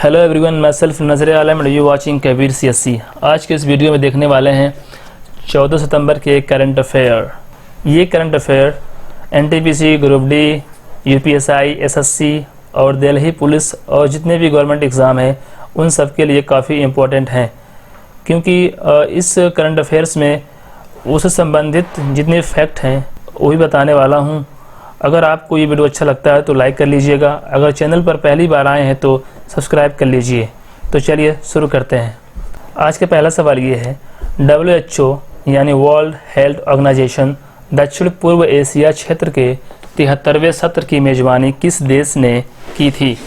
Hello everyone, मैं self Nazar Alam and you watching Kabir CSC। आज के इस वीडियो में देखने वाले हैं 14 सितंबर के करंट अफेयर। ये current affair NTPC, group D, UPSI, SSC और दिल्ली पुलिस और जितने भी गवर्नमेंट एग्ज़ाम हैं उन सब के लिए काफ़ी इम्पोर्टेंट हैं, क्योंकि इस करंट अफेयर्स में उससे संबंधित जितने फैक्ट हैं वही बताने वाला हूँ। अगर आपको ये वीडियो अच्छा लगता है तो लाइक कर लीजिएगा। अगर चैनल पर पहली बार आए हैं तो सब्सक्राइब कर लीजिए। तो चलिए शुरू करते हैं। आज का पहला सवाल ये है, WHO यानी वर्ल्ड हेल्थ ऑर्गेनाइजेशन दक्षिण पूर्व एशिया क्षेत्र के 73वें सत्र की मेज़बानी किस देश ने की थी?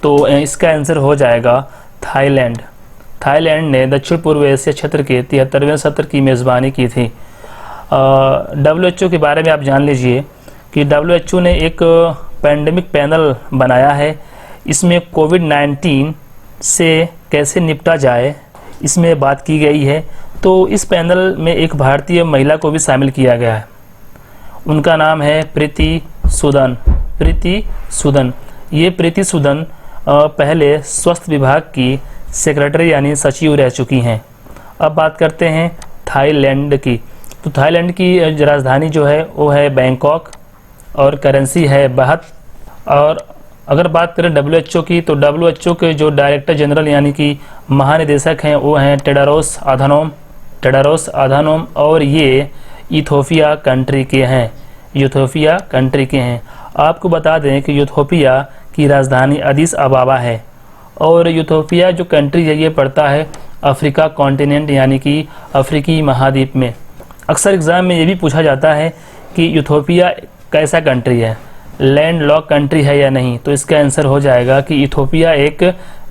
तो इसका आंसर हो जाएगा थाईलैंड। थाईलैंड ने दक्षिण पूर्व एशिया क्षेत्र के 73वें सत्र की मेज़बानी की थी। WHO के बारे में आप जान लीजिए कि WHO ने एक पैंडेमिक पैनल बनाया है। इसमें कोविड-19 से कैसे निपटा जाए इसमें बात की गई है। तो इस पैनल में एक भारतीय महिला को भी शामिल किया गया है। उनका नाम है प्रीति सूदन। प्रीति सूदन, ये प्रीति सूदन पहले स्वास्थ्य विभाग की सेक्रेटरी यानी सचिव रह चुकी हैं। अब बात करते हैं थाईलैंड की। तो थाईलैंड की राजधानी जो है वो है बैंकॉक और करेंसी है बाहत। और अगर बात करें WHO की, तो WHO के जो डायरेक्टर जनरल यानी कि महानिदेशक हैं वो हैं टेड्रोस अधानोम और ये इथियोपिया कंट्री के हैं। आपको बता दें कि इथियोपिया की राजधानी अदीस अबाबा है और इथियोपिया जो कंट्री है ये पड़ता है अफ्रीका कॉन्टिनेंट यानी कि अफ्रीकी महाद्वीप में। अक्सर एग्ज़ाम में ये भी पूछा जाता है कि इथियोपिया कैसा कंट्री है, लैंड लॉक कंट्री है या नहीं। तो इसका आंसर हो जाएगा कि इथियोपिया एक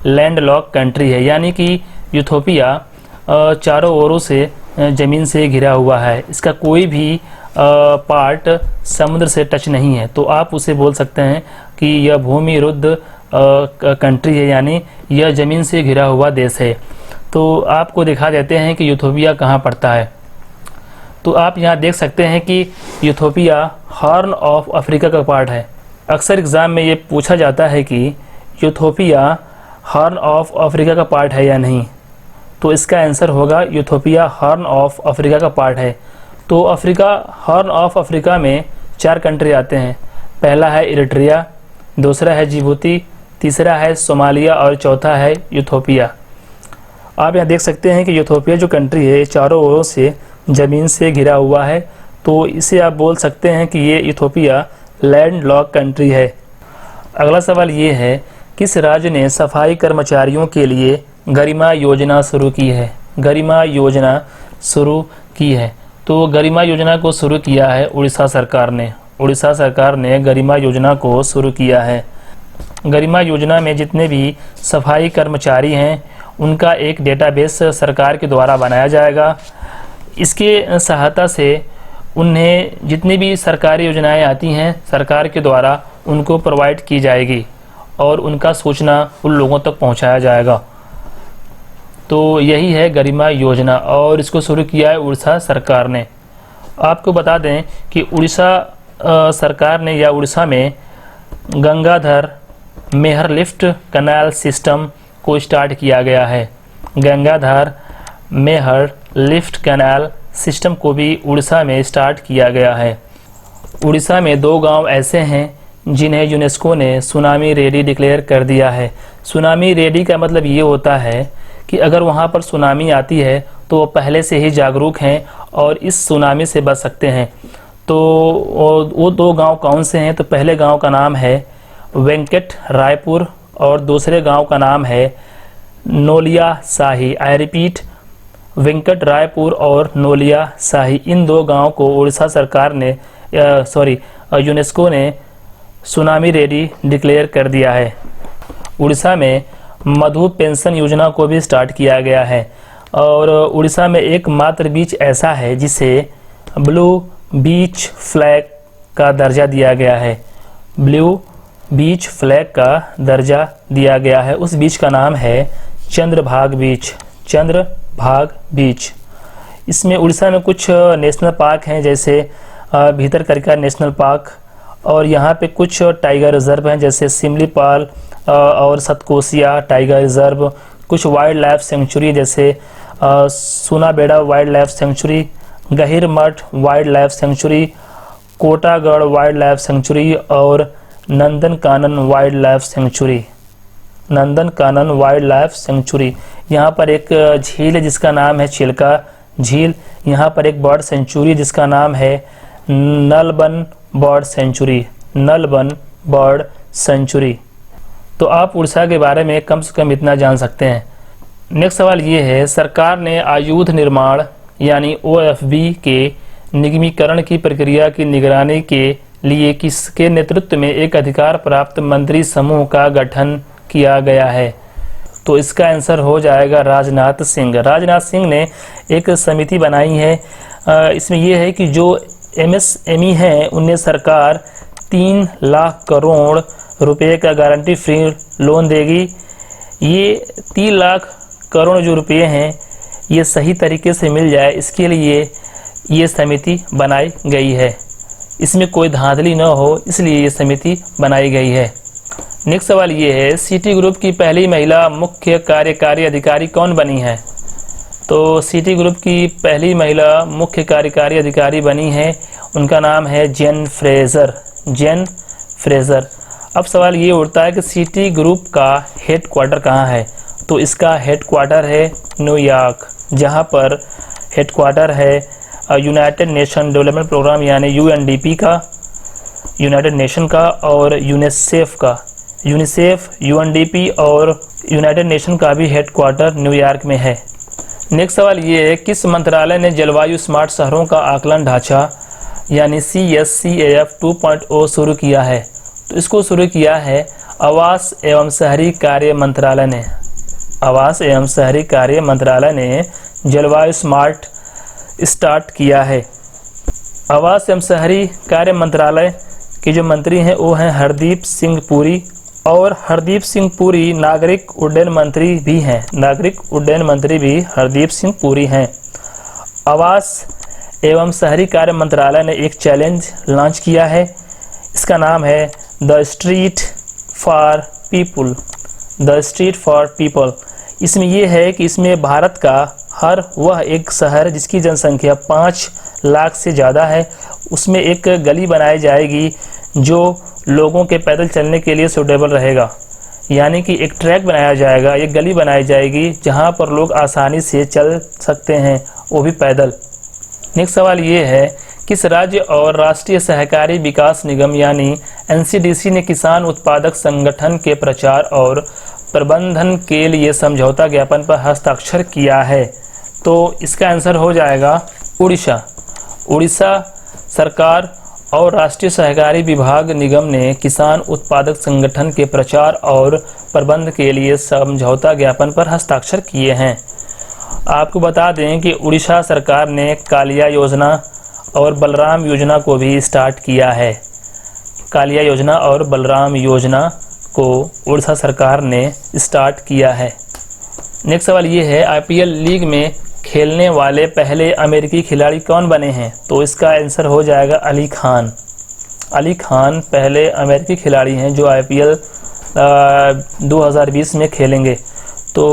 लैंड लॉक कंट्री है, यानी कि इथियोपिया चारों ओरों से ज़मीन से घिरा हुआ है। इसका कोई भी पार्ट समुद्र से टच नहीं है। तो आप उसे बोल सकते हैं कि यह भूमि रुद्ध कंट्री है, यानी यह ज़मीन से घिरा हुआ देश है। तो आपको दिखा देते हैं कि इथियोपिया कहाँ पड़ता है। तो आप यहाँ देख सकते हैं कि इथियोपिया हॉर्न ऑफ अफ्रीका का पार्ट है। अक्सर एग्ज़ाम में ये पूछा जाता है कि इथियोपिया हॉर्न ऑफ अफ्रीका का पार्ट है या नहीं। तो इसका आंसर होगा इथियोपिया हॉर्न ऑफ अफ्रीका का पार्ट है। तो हॉर्न ऑफ अफ्रीका में 4 कंट्री आते हैं। पहला है इरिट्रिया, दूसरा है जिबूती, तीसरा है सोमालिया और चौथा है इथियोपिया। आप यहाँ देख सकते हैं कि इथियोपिया जो कंट्री है चारों ओरों से ज़मीन से घिरा हुआ है। तो इसे आप बोल सकते हैं कि ये इथियोपिया लैंड लॉक कंट्री है। अगला सवाल ये है, किस राज्य ने सफाई कर्मचारियों के लिए गरिमा योजना शुरू की है? गरिमा योजना शुरू की है। तो गरिमा योजना को शुरू किया है उड़ीसा सरकार ने। उड़ीसा सरकार ने गरिमा योजना को शुरू किया है। गरिमा योजना में जितने भी सफाई कर्मचारी हैं उनका एक डेटाबेस सरकार के द्वारा बनाया जाएगा। इसके सहायता से उन्हें जितनी भी सरकारी योजनाएं आती हैं सरकार के द्वारा उनको प्रोवाइड की जाएगी और उनका सूचना उन लोगों तक पहुंचाया जाएगा। तो यही है गरिमा योजना और इसको शुरू किया है उड़ीसा सरकार ने। आपको बता दें कि उड़ीसा सरकार ने या उड़ीसा में गंगाधर मेहर लिफ्ट कैनाल सिस्टम को स्टार्ट किया गया है। गंगाधर मेहर लिफ्ट कैनाल सिस्टम को भी उड़ीसा में स्टार्ट किया गया है। उड़ीसा में 2 गांव ऐसे हैं जिन्हें यूनेस्को ने सुनामी रेडी डिक्लेयर कर दिया है। सुनामी रेडी का मतलब ये होता है कि अगर वहां पर सुनामी आती है तो वो पहले से ही जागरूक हैं और इस सुनामी से बच सकते हैं। तो वो 2 गांव कौन से हैं? तो पहले गांव का नाम है वेंकट रायपुर और दूसरे गांव का नाम है नोलिया शाही। आई रिपीट, वेंकट रायपुर और नोलिया शाही। इन 2 गांव को उड़ीसा सरकार ने यूनेस्को ने सुनामी रेडी डिक्लेयर कर दिया है। उड़ीसा में मधु पेंशन योजना को भी स्टार्ट किया गया है और उड़ीसा में एकमात्र बीच ऐसा है जिसे ब्लू बीच फ्लैग का दर्जा दिया गया है। ब्लू बीच फ्लैग का दर्जा दिया गया है। उस बीच का नाम है चंद्रभाग बीच। इसमें उड़ीसा में कुछ नेशनल पार्क हैं, जैसे भीतरकनिका नेशनल पार्क और यहाँ पे कुछ टाइगर रिजर्व हैं जैसे सिमलीपाल और सतकोसिया टाइगर रिजर्व, कुछ वाइल्ड लाइफ सेंचुरी जैसे Sunabeda wildlife sanctuary, Gahirmatha wildlife sanctuary, Kotagarh wildlife sanctuary और Nandankanan wildlife sanctuary. Nandankanan wildlife sanctuary. यहाँ पर एक झील है जिसका नाम है चिल्का झील। यहाँ पर एक बर्ड सेंचुरी जिसका नाम है Nalban bird sanctuary. Nalban bird sanctuary. तो आप उड़ीसा के बारे में कम से कम इतना जान सकते हैं। नेक्स्ट सवाल ये है, सरकार ने आयुध निर्माण यानी OFB के निगमीकरण की प्रक्रिया की निगरानी के लिए किसके नेतृत्व में एक अधिकार प्राप्त मंत्री समूह का गठन किया गया है? तो इसका आंसर हो जाएगा राजनाथ सिंह। राजनाथ सिंह ने एक समिति बनाई है। इसमें यह है कि जो MSME हैं उन्हें सरकार 3 लाख करोड़ रुपए का गारंटी फ्री लोन देगी। ये 3 लाख करोड़ जो रुपए हैं ये सही तरीके से मिल जाए, इसके लिए ये समिति बनाई गई है। इसमें कोई धांधली न हो इसलिए ये समिति बनाई गई है। नेक्स्ट सवाल ये है, सिटी ग्रुप की पहली महिला मुख्य कार्यकारी अधिकारी कौन बनी है? तो सिटी ग्रुप की पहली महिला मुख्य कार्यकारी अधिकारी बनी है, उनका नाम है जेन फ्रेजर। Jane Fraser. अब सवाल ये उठता है कि सिटी ग्रुप का हेड क्वार्टर कहाँ है? तो इसका हेड क्वार्टर है न्यूयॉर्क, जहाँ पर हेड क्वार्टर है यूनाइटेड नेशन डेवलपमेंट प्रोग्राम यानी UNDP का, यूनाइटेड नेशन का, और यूनिसेफ का। यूनिसेफ, UNDP और यूनाइटेड नेशन का भी हेड क्वार्टर न्यूयॉर्क में है। नेक्स्ट सवाल ये है, किस मंत्रालय ने जलवायु स्मार्ट शहरों का आकलन ढांचा यानी CSCAF 2.0 शुरू किया है? तो इसको शुरू किया है आवास एवं शहरी कार्य मंत्रालय ने। आवास एवं शहरी कार्य मंत्रालय ने जलवायु स्मार्ट स्टार्ट किया है। आवास एवं शहरी कार्य मंत्रालय के जो मंत्री हैं वो हैं हरदीप सिंह पुरी, और हरदीप सिंह पुरी नागरिक उड्डयन मंत्री भी हैं। नागरिक उड्डयन मंत्री भी हरदीप सिंह पुरी हैं। आवास एवं शहरी कार्य मंत्रालय ने एक चैलेंज लॉन्च किया है, इसका नाम है the street for people. The street for people. इसमें यह है कि इसमें भारत का हर वह एक शहर जिसकी जनसंख्या 5 लाख से ज़्यादा है उसमें एक गली बनाई जाएगी जो लोगों के पैदल चलने के लिए सूटेबल रहेगा। यानी कि एक ट्रैक बनाया जाएगा, एक गली बनाई जाएगी जहां पर लोग आसानी से चल सकते हैं, वो भी पैदल। नेक्स्ट सवाल ये है, किस राज्य और राष्ट्रीय सहकारी विकास निगम यानी NCDC ने किसान उत्पादक संगठन के प्रचार और प्रबंधन के लिए समझौता ज्ञापन पर हस्ताक्षर किया है? तो इसका आंसर हो जाएगा उड़ीसा। उड़ीसा सरकार और राष्ट्रीय सहकारी विभाग निगम ने किसान उत्पादक संगठन के प्रचार और प्रबंध के लिए समझौता ज्ञापन पर हस्ताक्षर किए हैं। आपको बता दें कि उड़ीसा सरकार ने कालिया योजना और बलराम योजना को भी स्टार्ट किया है। कालिया योजना और बलराम योजना को उड़ीसा सरकार ने स्टार्ट किया है। नेक्स्ट सवाल ये है, IPL लीग में खेलने वाले पहले अमेरिकी खिलाड़ी कौन बने हैं? तो इसका आंसर हो जाएगा अली खान। अली खान पहले अमेरिकी खिलाड़ी हैं जो IPL 2020 में खेलेंगे। तो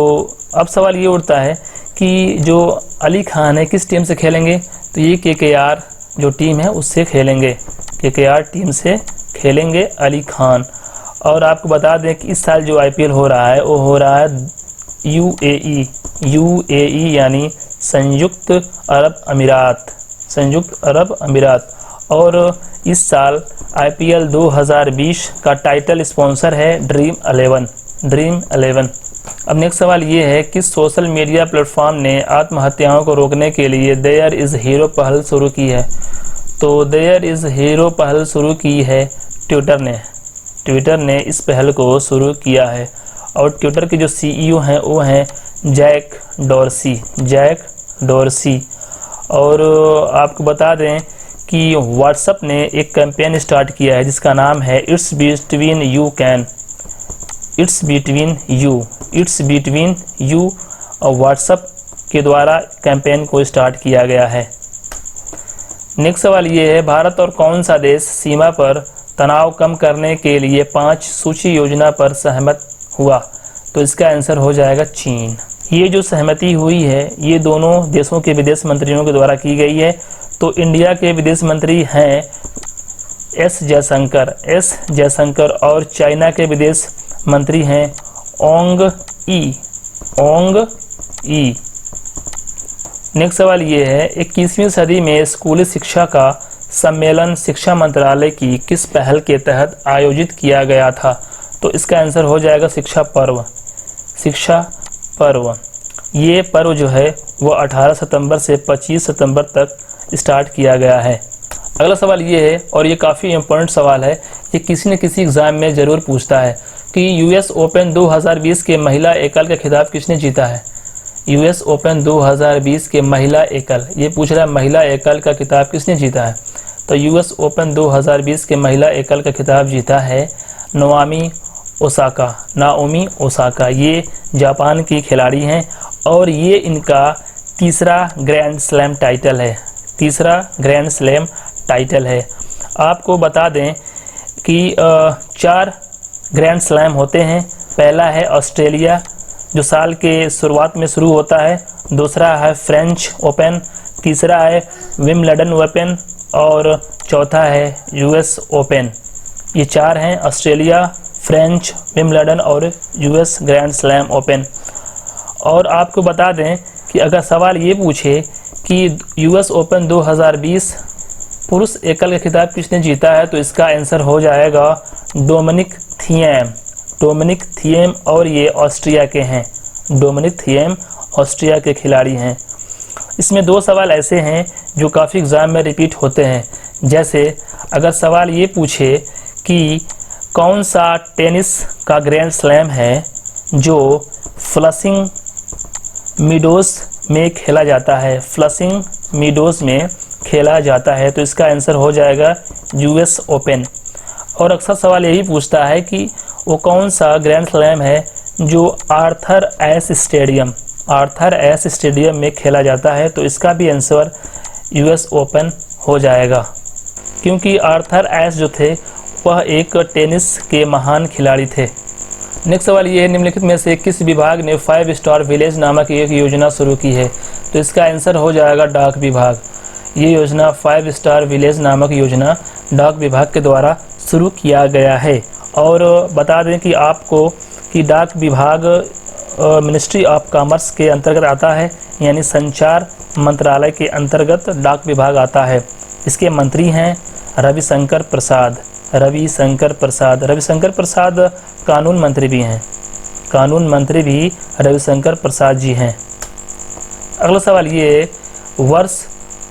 अब सवाल ये उठता है कि जो अली खान है किस टीम से खेलेंगे? तो ये KKR जो टीम है उससे खेलेंगे। KKR टीम से खेलेंगे अली खान। और आपको बता दें कि इस साल जो IPL हो रहा है वो हो रहा है UAE यानी संयुक्त अरब अमीरात। संयुक्त अरब अमीरात। और इस साल IPL 2020 का टाइटल स्पॉन्सर है ड्रीम 11। अब नेक्स्ट सवाल ये है, किस सोशल मीडिया प्लेटफॉर्म ने आत्महत्याओं को रोकने के लिए देयर इज़ हीरो पहल शुरू की है? तो देयर इज़ हीरो पहल शुरू की है ट्विटर ने। ट्विटर ने इस पहल को शुरू किया है। और ट्विटर के जो CEO हैं वो हैं जैक डोर्सी। और आपको बता दें कि व्हाट्सएप ने एक कैंपेन स्टार्ट किया है जिसका नाम है इट्स बिटवीन यू और व्हाट्सएप के द्वारा कैंपेन को स्टार्ट किया गया है। नेक्स्ट सवाल ये है, भारत और कौन सा देश सीमा पर तनाव कम करने के लिए 5 सूची योजना पर सहमत हुआ? तो इसका आंसर हो जाएगा चीन। ये जो सहमति हुई है ये दोनों देशों के विदेश मंत्रियों के द्वारा की गई है। तो इंडिया के विदेश मंत्री हैं एस जयशंकर और चाइना के विदेश मंत्री हैं ओंग ई। नेक्स्ट सवाल ये है, 21वीं सदी में स्कूली शिक्षा का सम्मेलन शिक्षा मंत्रालय की किस पहल के तहत आयोजित किया गया था? तो इसका आंसर हो जाएगा शिक्षा पर्व। ये पर्व जो है वो 18 सितंबर से 25 सितंबर तक स्टार्ट किया गया है। अगला सवाल ये है और ये काफ़ी इम्पोर्टेंट सवाल है, ये किसी न किसी एग्ज़ाम में ज़रूर पूछता है कि यूएस ओपन 2020 के महिला एकल का खिताब किसने जीता है? यूएस ओपन 2020 के महिला एकल, ये पूछ रहा है महिला एकल का खिताब किसने जीता है? तो यूएस ओपन 2020 के महिला एकल का खिताब जीता है नाओमी ओसाका। ये जापान की खिलाड़ी हैं और ये इनका तीसरा ग्रैंड स्लैम टाइटल है। आपको बता दें कि 4 ग्रैंड स्लैम होते हैं। पहला है ऑस्ट्रेलिया जो साल के शुरुआत में शुरू होता है, दूसरा है फ्रेंच ओपन, तीसरा है विम्बलडन ओपन और चौथा है यूएस ओपन। ये 4 हैं, ऑस्ट्रेलिया, फ्रेंच, विम्बलडन और यूएस ग्रैंड स्लैम ओपन। और आपको बता दें कि अगर सवाल ये पूछे कि यूएस ओपन 2020 पुरुष एकल का खिताब किसने जीता है? तो इसका आंसर हो जाएगा डोमिनिक थिएम और ये ऑस्ट्रिया के हैं। डोमिनिक थिएम ऑस्ट्रिया के खिलाड़ी हैं। इसमें 2 सवाल ऐसे हैं जो काफ़ी एग्ज़ाम में रिपीट होते हैं। जैसे अगर सवाल ये पूछे कि कौन सा टेनिस का ग्रैंड स्लैम है जो फ्लशिंग मीडोज़ में खेला जाता है? तो इसका आंसर हो जाएगा यूएस ओपन। और अक्सर सवाल यही पूछता है कि वो कौन सा ग्रैंड स्लैम है जो आर्थर एस स्टेडियम में खेला जाता है? तो इसका भी आंसर यूएस ओपन हो जाएगा, क्योंकि आर्थर एस जो थे वह एक टेनिस के महान खिलाड़ी थे। नेक्स्ट सवाल ये है, निम्नलिखित में से किस विभाग ने 5 स्टार विलेज नामक एक योजना शुरू की है? तो इसका आंसर हो जाएगा डाक विभाग। ये योजना 5 स्टार विलेज नामक योजना डाक विभाग के द्वारा शुरू किया गया है। और बता दें कि आपको कि डाक विभाग मिनिस्ट्री ऑफ कॉमर्स के अंतर्गत आता है, यानी संचार मंत्रालय के अंतर्गत डाक विभाग आता है। इसके मंत्री हैं रविशंकर प्रसाद कानून मंत्री भी रविशंकर प्रसाद जी हैं। अगला सवाल ये, वर्ष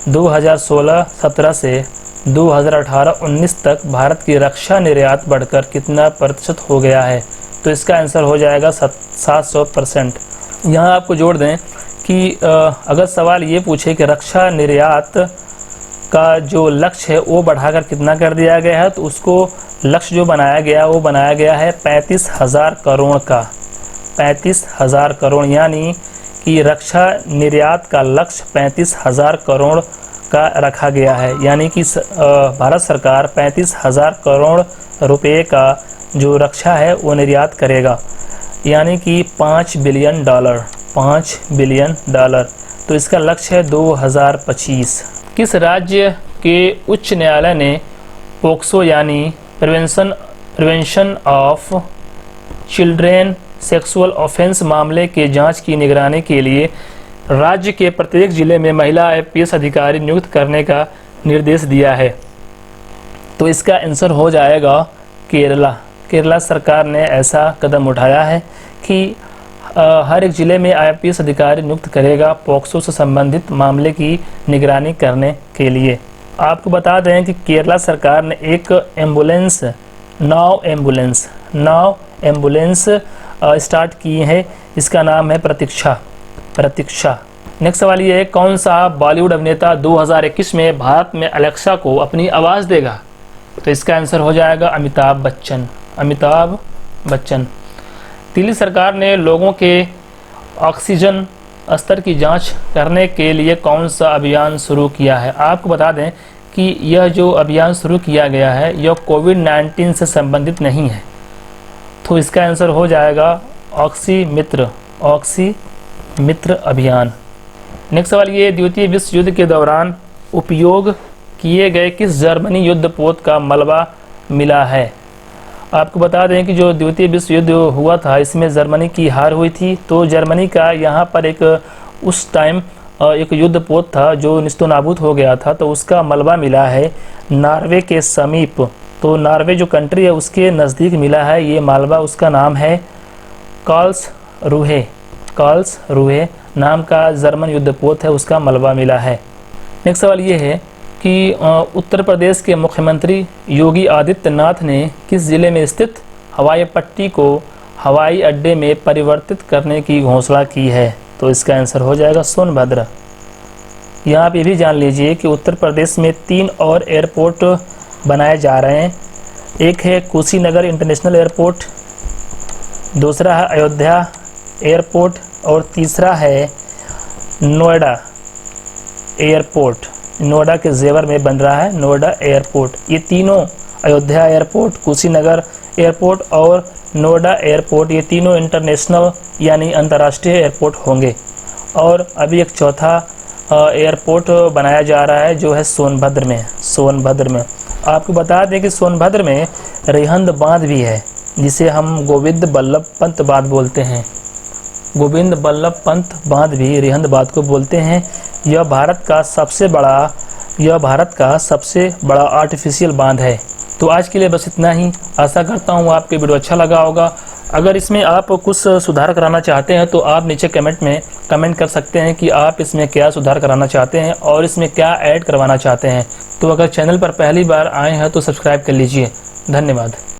2016-17 से 2018-19 तक भारत की रक्षा निर्यात बढ़कर कितना प्रतिशत हो गया है? तो इसका आंसर हो जाएगा 700%। यहाँ आपको जोड़ दें कि अगर सवाल ये पूछे कि रक्षा निर्यात का जो लक्ष्य है वो बढ़ाकर कितना कर दिया गया है, तो उसको लक्ष्य जो बनाया गया वो बनाया गया है 35,000 करोड़ का। 35,000 करोड़, यानी कि रक्षा निर्यात का लक्ष्य 35,000 करोड़ का रखा गया है। यानी कि भारत सरकार 35,000 करोड़ रुपए का जो रक्षा है वो निर्यात करेगा, यानी कि $5 बिलियन। तो इसका लक्ष्य है 2025। किस राज्य के उच्च न्यायालय ने पोक्सो यानी prevention of children sexual offence मामले के जांच की निगरानी के लिए राज्य के प्रत्येक जिले में महिला आईपीएस अधिकारी नियुक्त करने का निर्देश दिया है? तो इसका आंसर हो जाएगा केरला सरकार ने ऐसा कदम उठाया है कि हर एक ज़िले में आईपीएस अधिकारी नियुक्त करेगा पोक्सो से संबंधित मामले की निगरानी करने के लिए। आपको बता दें कि केरला सरकार ने एक नाव एम्बुलेंस स्टार्ट की है, इसका नाम है प्रतीक्षा। नेक्स्ट सवाल ये है, कौन सा बॉलीवुड अभिनेता 2021 में भारत में अलेक्सा को अपनी आवाज़ देगा? तो इसका आंसर हो जाएगा अमिताभ बच्चन। दिल्ली सरकार ने लोगों के ऑक्सीजन स्तर की जांच करने के लिए कौन सा अभियान शुरू किया है? आपको बता दें कि यह जो अभियान शुरू किया गया है यह कोविड-19 से संबंधित नहीं है। तो इसका आंसर हो जाएगा ऑक्सीमित्र अभियान। नेक्स्ट सवाल ये, द्वितीय विश्व युद्ध के दौरान उपयोग किए गए किस जर्मनी युद्धपोत का मलबा मिला है? आपको बता दें कि जो द्वितीय विश्व युद्ध हुआ था इसमें जर्मनी की हार हुई थी। तो जर्मनी का यहाँ पर एक उस टाइम एक युद्धपोत था जो निस्तनाबूद हो गया था, तो उसका मलबा मिला है नॉर्वे के समीप। तो नॉर्वे जो कंट्री है उसके नज़दीक मिला है ये मलबा, उसका नाम है कार्लसरूहे नाम का जर्मन युद्धपोत है, उसका मलबा मिला है। नेक्स्ट सवाल ये है कि उत्तर प्रदेश के मुख्यमंत्री योगी आदित्यनाथ ने किस जिले में स्थित हवाई पट्टी को हवाई अड्डे में परिवर्तित करने की घोषणा की है? तो इसका आंसर हो जाएगा सोनभद्र। यहाँ आप ये भी जान लीजिए कि उत्तर प्रदेश में 3 और एयरपोर्ट बनाए जा रहे हैं। एक है कुशीनगर इंटरनेशनल एयरपोर्ट, दूसरा है अयोध्या एयरपोर्ट और तीसरा है नोएडा एयरपोर्ट। नोएडा के जेवर में बन रहा है नोएडा एयरपोर्ट। ये तीनों अयोध्या एयरपोर्ट, कुशीनगर एयरपोर्ट और नोएडा एयरपोर्ट, ये तीनों इंटरनेशनल यानी अंतर्राष्ट्रीय एयरपोर्ट होंगे। और अभी एक चौथा एयरपोर्ट बनाया जा रहा है जो है सोनभद्र में। आपको बता दें कि सोनभद्र में रिहंद बांध भी है जिसे हम गोविंद बल्लभ पंत बांध बोलते हैं। गोविंद बल्लभ पंत बांध भी रिहंद बांध को बोलते हैं। यह भारत का सबसे बड़ा आर्टिफिशियल बांध है। तो आज के लिए बस इतना ही। आशा करता हूँ आपको वीडियो अच्छा लगा होगा। अगर इसमें आप कुछ सुधार कराना चाहते हैं तो आप नीचे कमेंट में कमेंट कर सकते हैं कि आप इसमें क्या सुधार कराना चाहते हैं और इसमें क्या ऐड करवाना चाहते हैं। तो अगर चैनल पर पहली बार आए हैं तो सब्सक्राइब कर लीजिए। धन्यवाद।